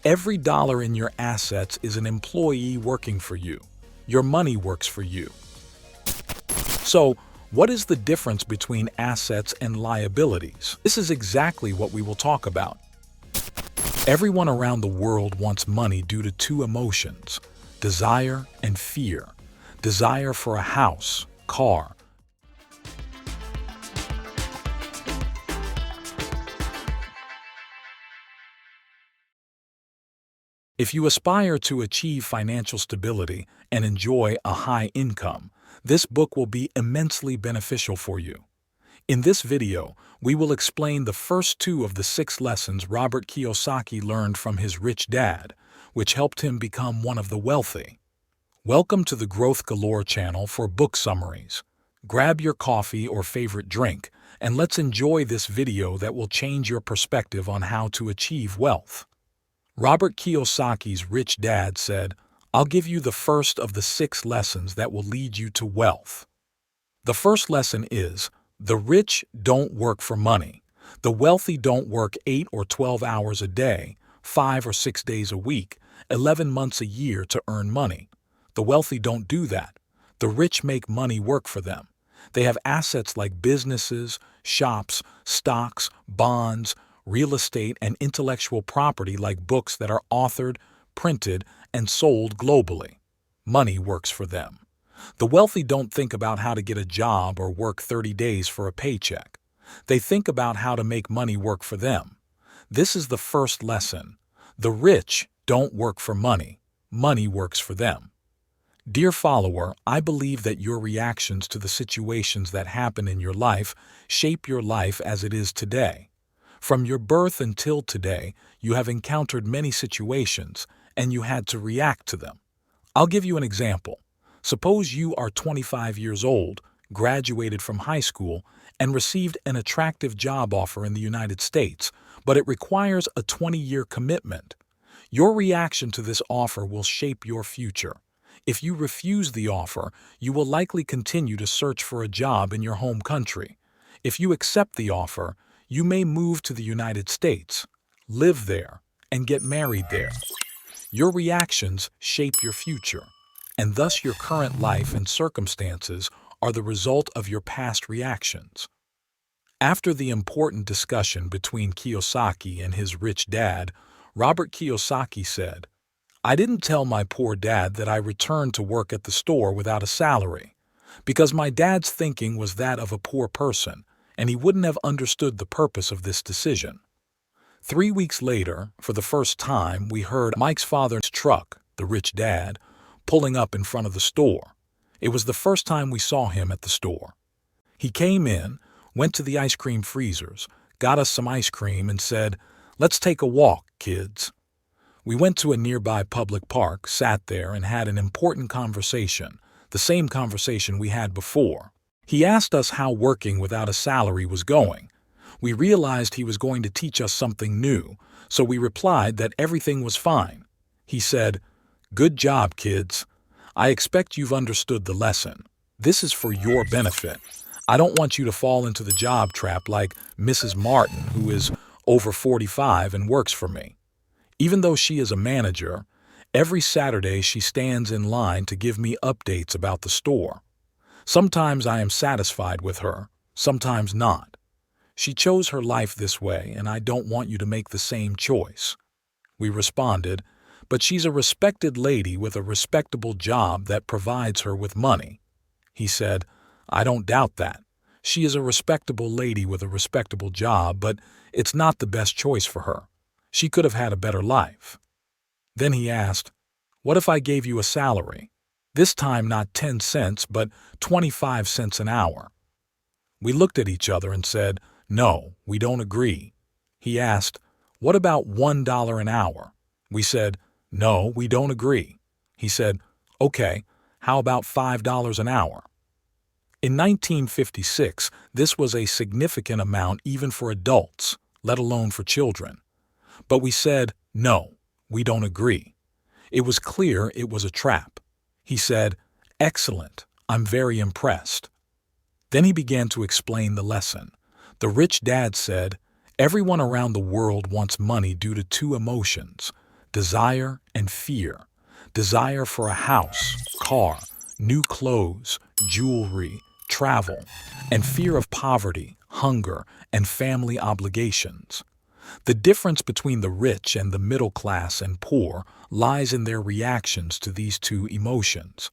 Every dollar in your assets is an employee working for you. Your money works for you. So, what is the difference between assets and liabilities? This is exactly what we will talk about. Everyone around the world wants money due to two emotions: desire and fear. Desire for a house, car. If you aspire to achieve financial stability and enjoy a high income, this book will be immensely beneficial for you. In this video, we will explain the first two of the 6 lessons Robert Kiyosaki learned from his rich dad, which helped him become one of the wealthy. Welcome to the Growth Galore channel for book summaries. Grab your coffee or favorite drink, and let's enjoy this video that will change your perspective on how to achieve wealth. Robert Kiyosaki's rich dad said, "I'll give you the first of the 6 lessons that will lead you to wealth." The first lesson is, the rich don't work for money. The wealthy don't work 8 or 12 hours a day, 5 or 6 days a week, 11 months a year to earn money. The wealthy don't do that. The rich make money work for them. They have assets like businesses, shops, stocks, bonds, real estate, and intellectual property like books that are authored, printed, and sold globally. Money works for them. The wealthy don't think about how to get a job or work 30 days for a paycheck. They think about how to make money work for them. This is the first lesson. The rich don't work for money. Money works for them. Dear follower, I believe that your reactions to the situations that happen in your life shape your life as it is today. From your birth until today, you have encountered many situations, and you had to react to them. I'll give you an example. Suppose you are 25 years old, graduated from high school, and received an attractive job offer in the United States, but it requires a 20-year commitment. Your reaction to this offer will shape your future. If you refuse the offer, you will likely continue to search for a job in your home country. If you accept the offer, you may move to the United States, live there, and get married there. Your reactions shape your future, and thus your current life and circumstances are the result of your past reactions. After the important discussion between Kiyosaki and his rich dad, Robert Kiyosaki said, "I didn't tell my poor dad that I returned to work at the store without a salary, because my dad's thinking was that of a poor person, and he wouldn't have understood the purpose of this decision." 3 weeks later, for the first time, we heard Mike's father's truck, the rich dad, pulling up in front of the store. It was the first time we saw him at the store. He came in, went to the ice cream freezers, got us some ice cream, and said, "Let's take a walk, kids." We went to a nearby public park, sat there, and had an important conversation, the same conversation we had before. He asked us how working without a salary was going. We realized he was going to teach us something new, so we replied that everything was fine. He said, "Good job, kids. I expect you've understood the lesson. This is for your benefit. I don't want you to fall into the job trap like Mrs. Martin, who is over 45 and works for me. Even though she is a manager, every Saturday she stands in line to give me updates about the store. Sometimes I am satisfied with her, sometimes not. She chose her life this way, and I don't want you to make the same choice." We responded, "But she's a respected lady with a respectable job that provides her with money." He said, "I don't doubt that. She is a respectable lady with a respectable job, but it's not the best choice for her. She could have had a better life." Then he asked, "What if I gave you a salary? This time not 10 cents, but 25 cents an hour." We looked at each other and said, "No, we don't agree." He asked, "What about $1 an hour?" We said, "No, we don't agree." He said, "Okay, how about $5 an hour?" In 1956, this was a significant amount even for adults, let alone for children. But we said, "No, we don't agree." It was clear it was a trap. He said, "Excellent, I'm very impressed." Then he began to explain the lesson. The rich dad said, "Everyone around the world wants money due to two emotions, desire and fear. Desire for a house, car, new clothes, jewelry, travel, and fear of poverty, hunger, and family obligations. The difference between the rich and the middle class and poor lies in their reactions to these two emotions.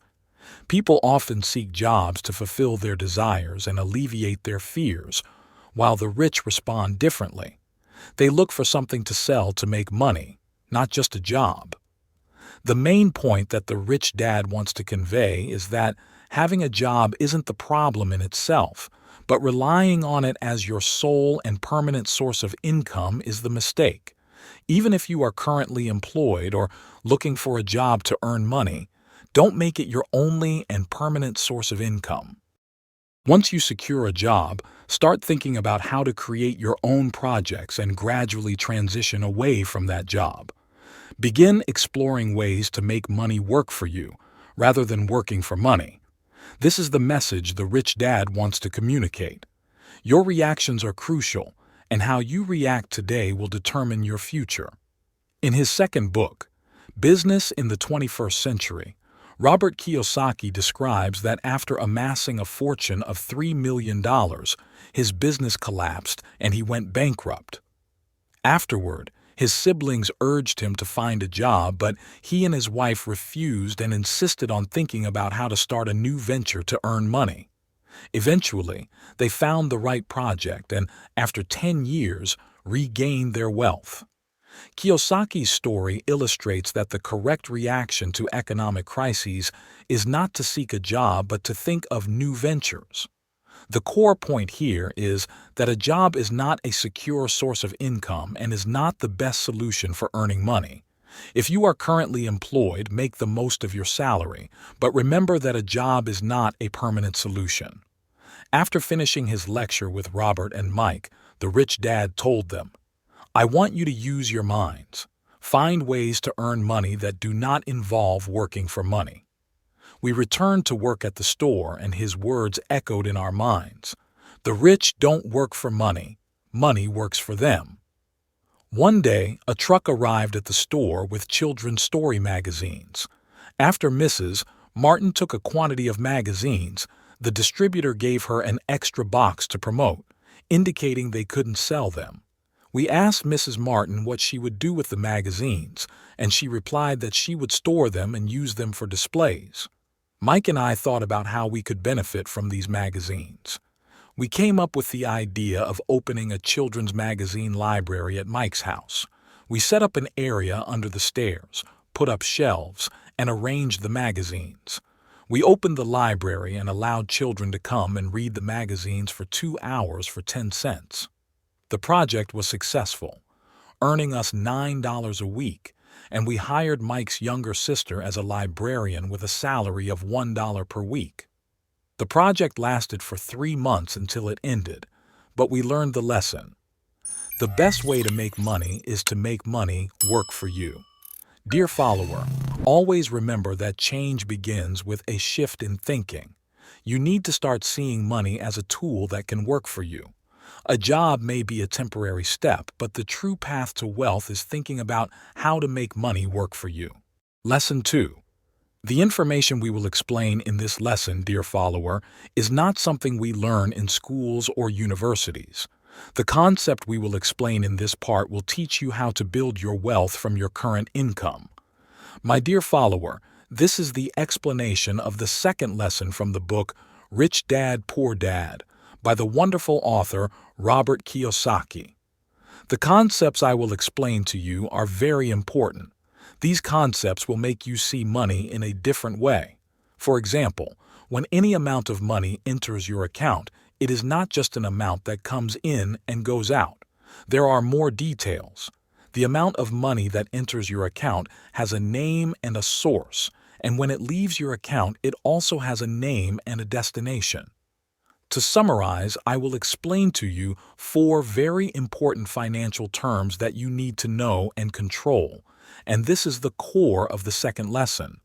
People often seek jobs to fulfill their desires and alleviate their fears, while the rich respond differently. They look for something to sell to make money, not just a job. The main point that the rich dad wants to convey is that having a job isn't the problem in itself, but relying on it as your sole and permanent source of income is the mistake. Even if you are currently employed or looking for a job to earn money, don't make it your only and permanent source of income. Once you secure a job, start thinking about how to create your own projects and gradually transition away from that job. Begin exploring ways to make money work for you, rather than working for money. This is the message the rich dad wants to communicate. Your reactions are crucial, and how you react today will determine your future. In his second book, Business in the 21st Century, Robert Kiyosaki describes that after amassing a fortune of $3 million, his business collapsed and he went bankrupt. Afterward, his siblings urged him to find a job, but he and his wife refused and insisted on thinking about how to start a new venture to earn money. Eventually, they found the right project and, after 10 years, regained their wealth. Kiyosaki's story illustrates that the correct reaction to economic crises is not to seek a job but to think of new ventures. The core point here is that a job is not a secure source of income and is not the best solution for earning money. If you are currently employed, make the most of your salary, but remember that a job is not a permanent solution. After finishing his lecture with Robert and Mike, the rich dad told them, "I want you to use your minds. Find ways to earn money that do not involve working for money." We returned to work at the store, and his words echoed in our minds. The rich don't work for money. Money works for them. One day, a truck arrived at the store with children's story magazines. After Mrs. Martin took a quantity of magazines, the distributor gave her an extra box to promote, indicating they couldn't sell them. We asked Mrs. Martin what she would do with the magazines, and she replied that she would store them and use them for displays. Mike and I thought about how we could benefit from these magazines. We came up with the idea of opening a children's magazine library at Mike's house. We set up an area under the stairs, put up shelves, and arranged the magazines. We opened the library and allowed children to come and read the magazines for 2 hours for 10 cents. The project was successful, earning us $9 a week, and we hired Mike's younger sister as a librarian with a salary of $1 per week. The project lasted for 3 months until it ended, but we learned the lesson. The best way to make money is to make money work for you. Dear follower, always remember that change begins with a shift in thinking. You need to start seeing money as a tool that can work for you. A job may be a temporary step, but the true path to wealth is thinking about how to make money work for you. Lesson 2. The information we will explain in this lesson, dear follower, is not something we learn in schools or universities. The concept we will explain in this part will teach you how to build your wealth from your current income. My dear follower, this is the explanation of the second lesson from the book Rich Dad, Poor Dad, by the wonderful author Robert Kiyosaki. The concepts I will explain to you are very important. These concepts will make you see money in a different way. For example, when any amount of money enters your account, it is not just an amount that comes in and goes out. There are more details. The amount of money that enters your account has a name and a source, and when it leaves your account, it also has a name and a destination. To summarize, I will explain to you 4 very important financial terms that you need to know and control, and this is the core of the second lesson.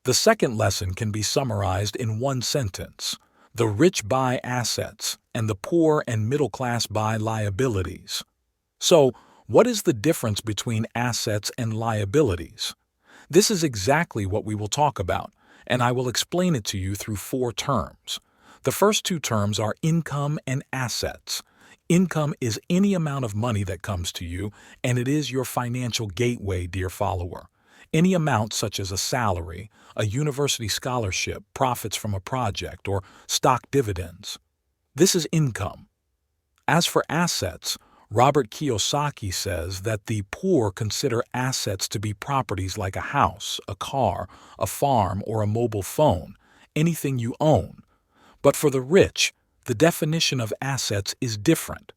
The second lesson can be summarized in one sentence. The rich buy assets, and the poor and middle class buy liabilities. So, What is the difference between assets and liabilities? This is exactly what we will talk about, and I will explain it to you through four terms. The first two terms are income and assets. Income is any amount of money that comes to you, and it is your financial gateway, dear follower. Any amount such as a salary, a university scholarship, profits from a project, or stock dividends. This is income. As for assets, Robert Kiyosaki says that the poor consider assets to be properties like a house, a car, a farm, or a mobile phone, anything you own. But for the rich, the definition of assets is different.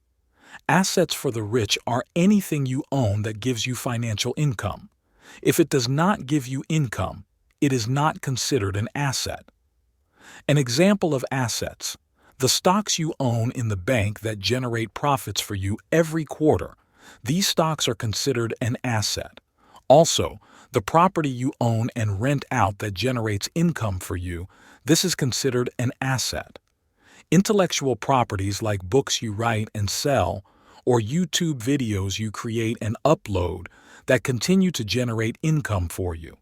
Assets for the rich are anything you own that gives you financial income. If it does not give you income, it is not considered an asset. An example of assets: the stocks you own in the bank that generate profits for you every quarter. These stocks are considered an asset. Also, the property you own and rent out that generates income for you, this is considered an asset. Intellectual properties like books you write and sell, or YouTube videos you create and upload that continue to generate income for you.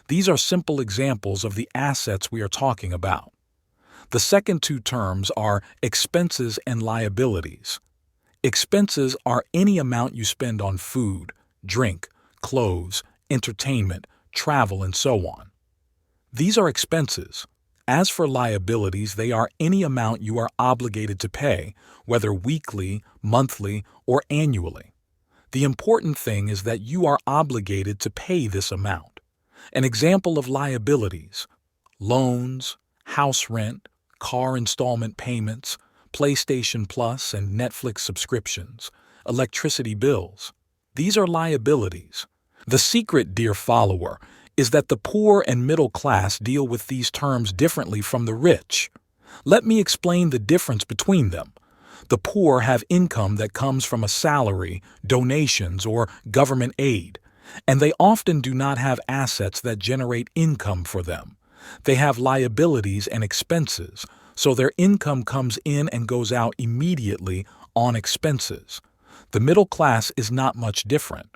These are simple examples of the assets we are talking about. The second two terms are expenses and liabilities. Expenses are any amount you spend on food, drink, clothes, entertainment, travel, and so on. These are expenses. As for liabilities, they are any amount you are obligated to pay, whether weekly, monthly, or annually. The important thing is that you are obligated to pay this amount. An example of liabilities: loans, house rent, car installment payments, PlayStation Plus and Netflix subscriptions, electricity bills. These are liabilities. The secret, dear follower, is that the poor and middle class deal with these terms differently from the rich. Let me explain the difference between them. The poor have income that comes from a salary, donations, or government aid, and they often do not have assets that generate income for them. They have liabilities and expenses, so their income comes in and goes out immediately on expenses. The middle class is not much different.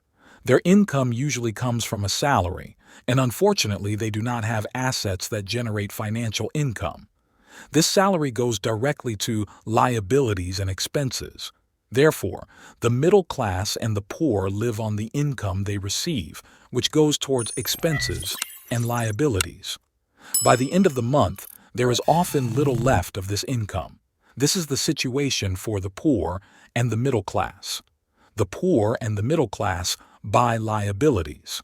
Their income usually comes from a salary, and unfortunately they do not have assets that generate financial income. This salary goes directly to liabilities and expenses. Therefore, the middle class and the poor live on the income they receive, which goes towards expenses and liabilities. By the end of the month, there is often little left of this income. This is the situation for the poor and the middle class. The poor and the middle class buy liabilities.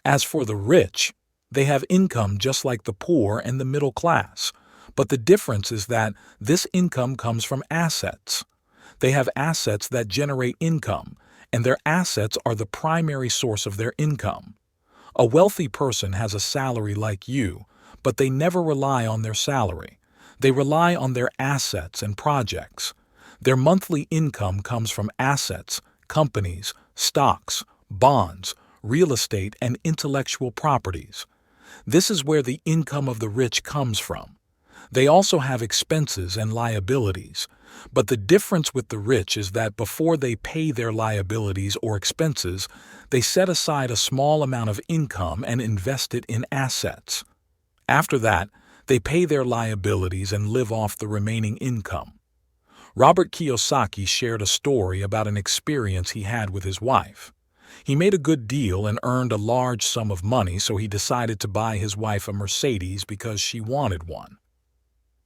As for the rich, they have income just like the poor and the middle class, but the difference is that this income comes from assets. They have assets that generate income, and their assets are the primary source of their income. A wealthy person has a salary like you, but they never rely on their salary. They rely on their assets and projects. Their monthly income comes from assets, companies, stocks, bonds, real estate, and intellectual properties. This is where the income of the rich comes from. They also have expenses and liabilities, but the difference with the rich is that before they pay their liabilities or expenses, they set aside a small amount of income and invest it in assets. After that, they pay their liabilities and live off the remaining income. Robert Kiyosaki shared a story about an experience he had with his wife. He made a good deal and earned a large sum of money, so he decided to buy his wife a Mercedes because she wanted one.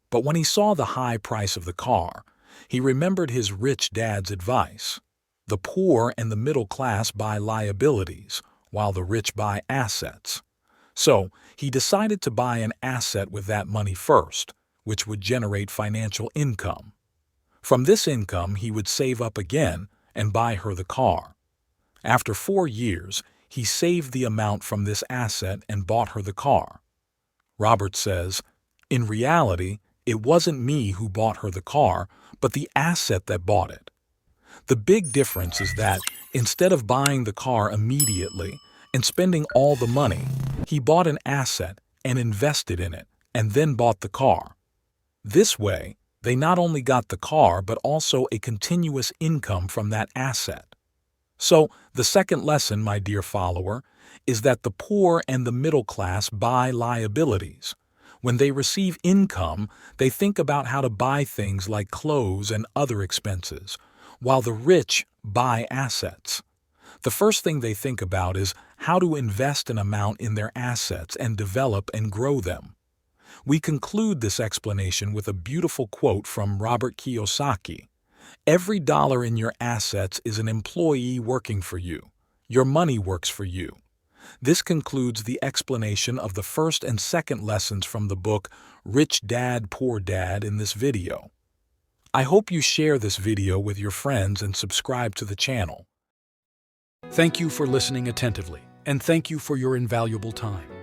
But when he saw the high price of the car, he remembered his rich dad's advice. The poor and the middle class buy liabilities, while the rich buy assets. So, he decided to buy an asset with that money first, which would generate financial income. From this income, he would save up again and buy her the car. After 4 years, he saved the amount from this asset and bought her the car. Robert says, "In reality, it wasn't me who bought her the car, but the asset that bought it." The big difference is that instead of buying the car immediately and spending all the money, he bought an asset and invested in it, and then bought the car. This way, they not only got the car but also a continuous income from that asset. So, the second lesson, my dear follower, is that the poor and the middle class buy liabilities. When they receive income, they think about how to buy things like clothes and other expenses, while the rich buy assets. The first thing they think about is how to invest an amount in their assets and develop and grow them. We conclude this explanation with a beautiful quote from Robert Kiyosaki. Every dollar in your assets is an employee working for you. Your money works for you. This concludes the explanation of the first and second lessons from the book Rich Dad, Poor Dad in this video. I hope you share this video with your friends and subscribe to the channel. Thank you for listening attentively, and thank you for your invaluable time.